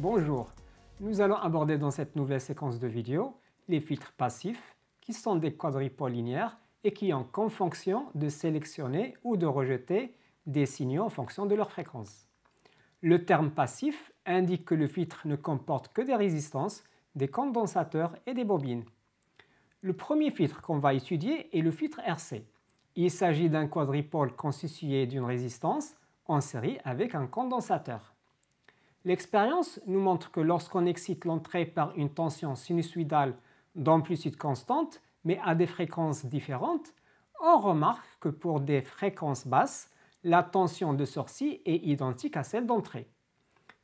Bonjour, nous allons aborder dans cette nouvelle séquence de vidéos les filtres passifs qui sont des quadripoles linéaires et qui ont comme fonction de sélectionner ou de rejeter des signaux en fonction de leur fréquence. Le terme passif indique que le filtre ne comporte que des résistances, des condensateurs et des bobines. Le premier filtre qu'on va étudier est le filtre RC. Il s'agit d'un quadripôle constitué d'une résistance en série avec un condensateur. L'expérience nous montre que lorsqu'on excite l'entrée par une tension sinusoïdale d'amplitude constante, mais à des fréquences différentes, on remarque que pour des fréquences basses, la tension de sortie est identique à celle d'entrée.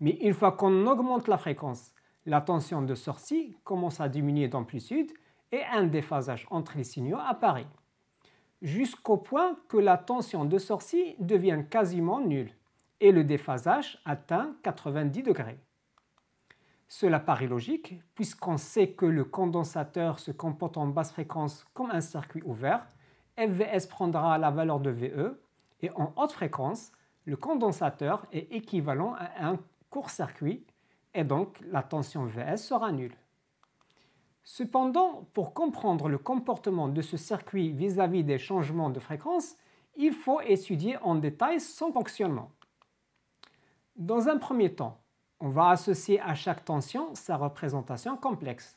Mais une fois qu'on augmente la fréquence, la tension de sortie commence à diminuer d'amplitude et un déphasage entre les signaux apparaît, jusqu'au point que la tension de sortie devient quasiment nulle et le déphasage atteint 90 degrés. Cela paraît logique puisqu'on sait que le condensateur se comporte en basse fréquence comme un circuit ouvert, FVS prendra la valeur de VE et en haute fréquence, le condensateur est équivalent à un court-circuit et donc la tension VS sera nulle. Cependant, pour comprendre le comportement de ce circuit vis-à-vis des changements de fréquence, il faut étudier en détail son fonctionnement. Dans un premier temps, on va associer à chaque tension sa représentation complexe.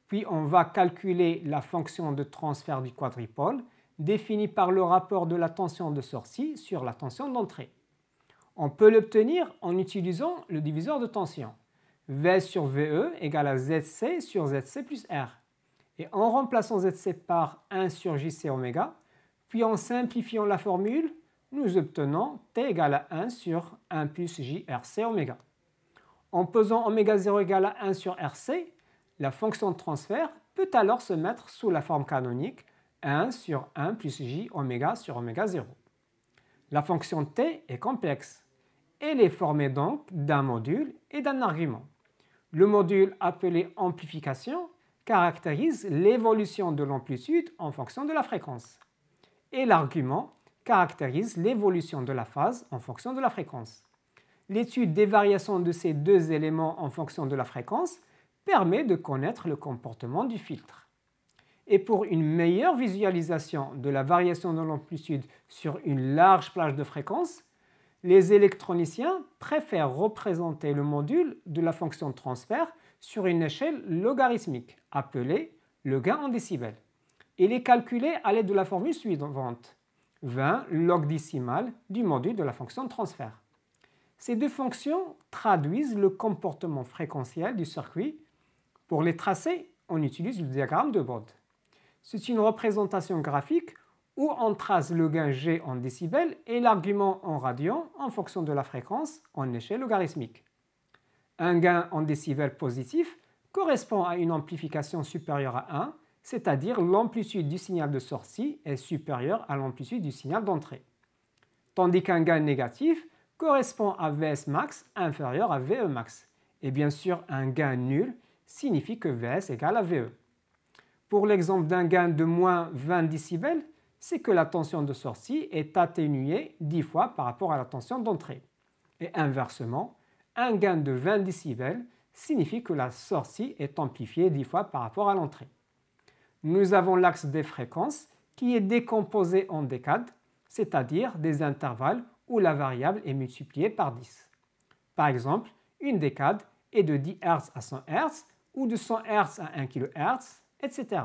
Puis on va calculer la fonction de transfert du quadripôle définie par le rapport de la tension de sortie sur la tension d'entrée. On peut l'obtenir en utilisant le diviseur de tension. V sur VE égale à ZC sur ZC plus R. Et en remplaçant ZC par 1 sur JC oméga, puis en simplifiant la formule, nous obtenons T égale à 1 sur 1 plus JRC oméga. En posant oméga 0 égale à 1 sur RC, la fonction de transfert peut alors se mettre sous la forme canonique 1 sur 1 plus J oméga sur oméga 0. La fonction T est complexe. Elle est formée donc d'un module et d'un argument. Le module appelé amplification caractérise l'évolution de l'amplitude en fonction de la fréquence. Et l'argument caractérise l'évolution de la phase en fonction de la fréquence. L'étude des variations de ces deux éléments en fonction de la fréquence permet de connaître le comportement du filtre. Et pour une meilleure visualisation de la variation de l'amplitude sur une large plage de fréquences, les électroniciens préfèrent représenter le module de la fonction de transfert sur une échelle logarithmique appelée le gain en décibels. Il est calculé à l'aide de la formule suivante, 20 log décimal du module de la fonction de transfert. Ces deux fonctions traduisent le comportement fréquentiel du circuit. Pour les tracer, on utilise le diagramme de Bode. C'est une représentation graphique où on trace le gain G en décibels et l'argument en radians en fonction de la fréquence en échelle logarithmique. Un gain en décibels positif correspond à une amplification supérieure à 1, c'est-à-dire l'amplitude du signal de sortie est supérieure à l'amplitude du signal d'entrée. Tandis qu'un gain négatif correspond à Vs max inférieur à Ve max. Et bien sûr, un gain nul signifie que Vs égale à Ve. Pour l'exemple d'un gain de moins 20 décibels, c'est que la tension de sortie est atténuée 10 fois par rapport à la tension d'entrée. Et inversement, un gain de 20 décibels signifie que la sortie est amplifiée 10 fois par rapport à l'entrée. Nous avons l'axe des fréquences qui est décomposé en décades, c'est-à-dire des intervalles où la variable est multipliée par 10. Par exemple, une décade est de 10 Hz à 100 Hz ou de 100 Hz à 1 kHz, etc.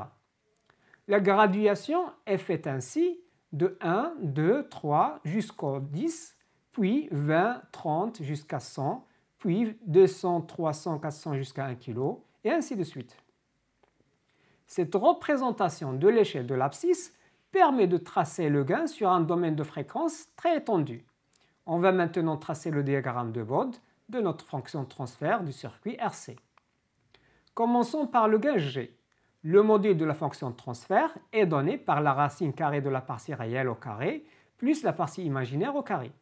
La graduation est faite ainsi de 1, 2, 3 jusqu'au 10, puis 20, 30 jusqu'à 100, puis 200, 300, 400 jusqu'à 1 kg, et ainsi de suite. Cette représentation de l'échelle de l'abscisse permet de tracer le gain sur un domaine de fréquence très étendu. On va maintenant tracer le diagramme de Bode de notre fonction de transfert du circuit RC. Commençons par le gain G. Le module de la fonction de transfert est donné par la racine carrée de la partie réelle au carré plus la partie imaginaire au carré.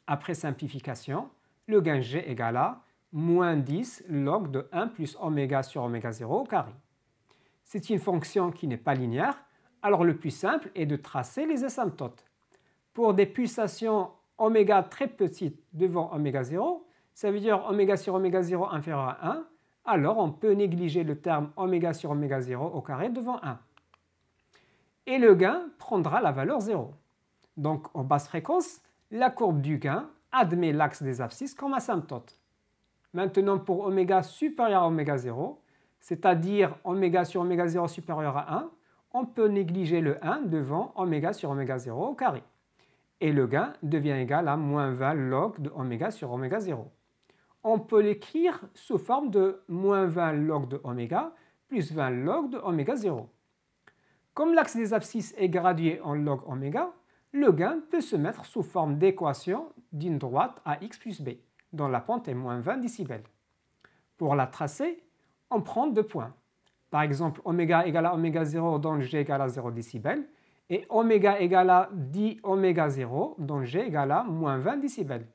Après simplification, le gain G égale à moins 10 log de 1 plus oméga sur oméga 0 au carré. C'est une fonction qui n'est pas linéaire, alors le plus simple est de tracer les asymptotes. Pour des pulsations oméga très petites devant oméga 0, ça veut dire oméga sur oméga 0 inférieur à 1, alors on peut négliger le terme oméga sur oméga 0 au carré devant 1. Et le gain prendra la valeur 0. Donc en basse fréquence, la courbe du gain admet l'axe des abscisses comme asymptote. Maintenant pour oméga supérieur à oméga 0, c'est-à-dire oméga sur oméga 0 supérieur à 1, on peut négliger le 1 devant oméga sur oméga 0 au carré. Et le gain devient égal à moins 20 log de oméga sur oméga 0. On peut l'écrire sous forme de moins 20 log de oméga plus 20 log de oméga 0. Comme l'axe des abscisses est gradué en log oméga, le gain peut se mettre sous forme d'équation d'une droite à x plus b, dont la pente est moins 20 décibels. Pour la tracer, on prend deux points. Par exemple, oméga égale à oméga 0 dont g égale à 0 décibels et oméga égale à 10 oméga 0 dont g égale à moins 20 décibels.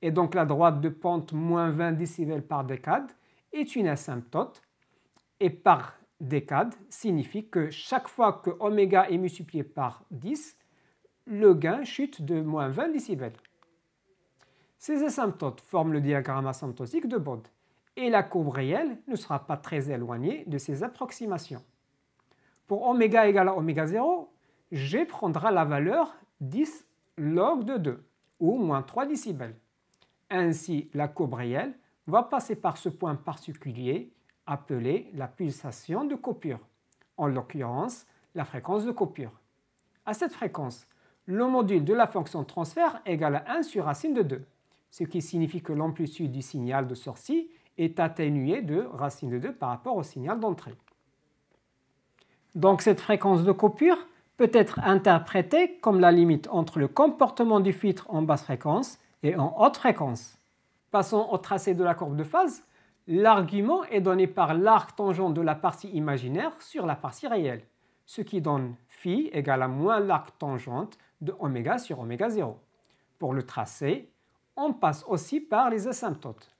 Et donc la droite de pente moins 20 décibels par décade est une asymptote et par décade signifie que chaque fois que oméga est multiplié par 10, le gain chute de moins 20 décibels. Ces asymptotes forment le diagramme asymptotique de Bode et la courbe réelle ne sera pas très éloignée de ces approximations. Pour oméga égale à oméga 0, G prendra la valeur 10 log de 2 ou moins 3 décibels. Ainsi, la courbe réelle va passer par ce point particulier appelé la pulsation de coupure, en l'occurrence la fréquence de coupure. À cette fréquence, le module de la fonction de transfert est égal à 1 sur racine de 2, ce qui signifie que l'amplitude du signal de sortie est atténuée de racine de 2 par rapport au signal d'entrée. Donc cette fréquence de coupure peut être interprétée comme la limite entre le comportement du filtre en basse fréquence et en haute fréquence. Passons au tracé de la courbe de phase. L'argument est donné par l'arc tangent de la partie imaginaire sur la partie réelle, ce qui donne phi égale à moins l'arc tangente de oméga sur oméga 0. Pour le tracé, on passe aussi par les asymptotes.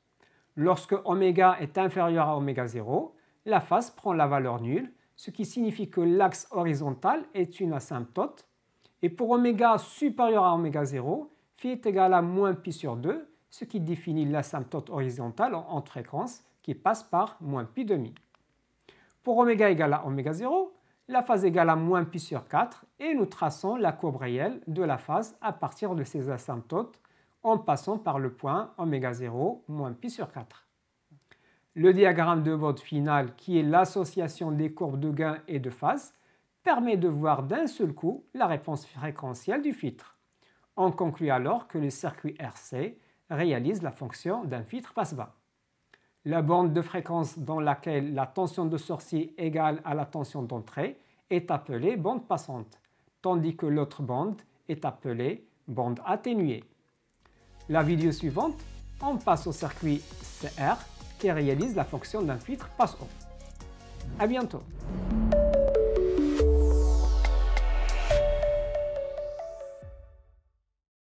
Lorsque oméga est inférieur à oméga 0, la phase prend la valeur nulle, ce qui signifie que l'axe horizontal est une asymptote. Et pour oméga supérieur à oméga 0, phi est égal à moins pi sur 2, ce qui définit l'asymptote horizontale en haute fréquence qui passe par moins pi demi. Pour oméga égale à oméga 0, la phase égale à moins pi sur 4 et nous traçons la courbe réelle de la phase à partir de ces asymptotes en passant par le point oméga 0 moins pi sur 4. Le diagramme de Bode final, qui est l'association des courbes de gain et de phase, permet de voir d'un seul coup la réponse fréquentielle du filtre. On conclut alors que le circuit RC réalise la fonction d'un filtre passe-bas. La bande de fréquence dans laquelle la tension de sortie égale à la tension d'entrée est appelée bande passante, tandis que l'autre bande est appelée bande atténuée. La vidéo suivante, on passe au circuit CR qui réalise la fonction d'un filtre passe-haut. À bientôt.